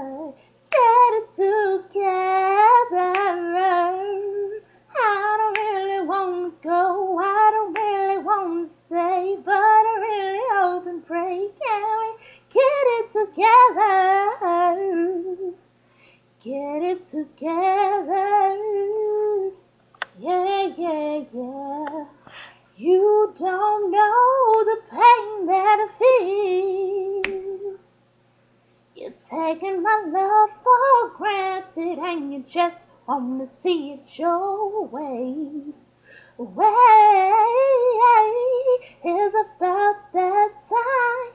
Get it together. I don't really want to go, I don't really want to stay, but I really hope and pray. Can we get it together? Get it together. Yeah, yeah, yeah. You don't know the pain that I feel. You're taking my love for granted, and you just want to see it your way. It's about that time.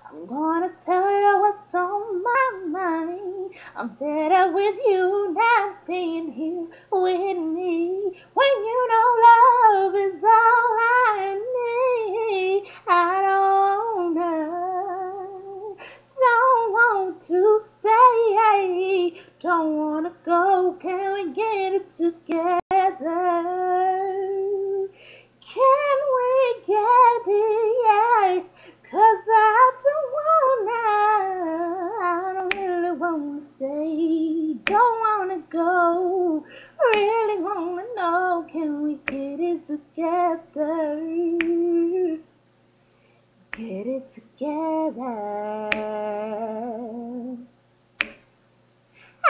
I'm gonna tell you what's on my mind. I'm better with you now being here with me. When you know love is all I need. I don't want to stay. Don't wanna go. Can we get it together? Can we get it? Yeah. 'Cause I don't really wanna stay, don't wanna go, really wanna know, can we get it together? Get it together.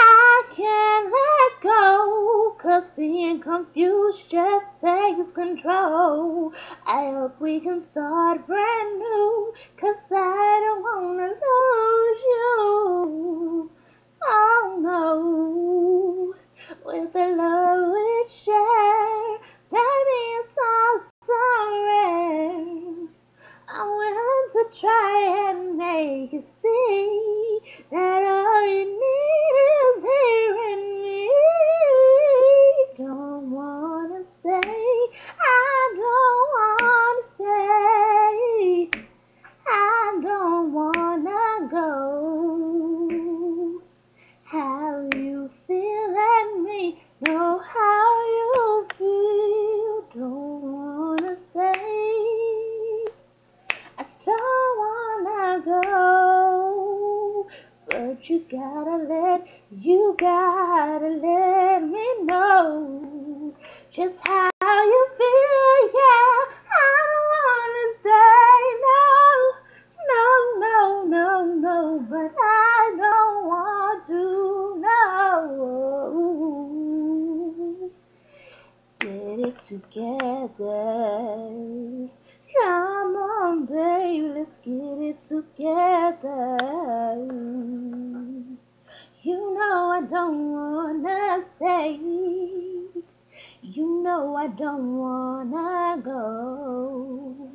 I can't let go, 'cause being confused just takes control. I hope we can start brand new, 'cause I don't wanna lose you. Oh no, with the love we share, baby, it's all so rare. I'm willing to try and make you see that all you need is here in me. Don't wanna stay, I don't wanna stay, I don't wanna go. How you feel, let me know how you feel. Don't wanna stay, I don't wanna go, but you gotta let me know just how you feel, yeah. I don't wanna say no, but I don't want to know. Get it together. Come on, baby, let's get it together. You know I don't wanna stay. You know I don't wanna go.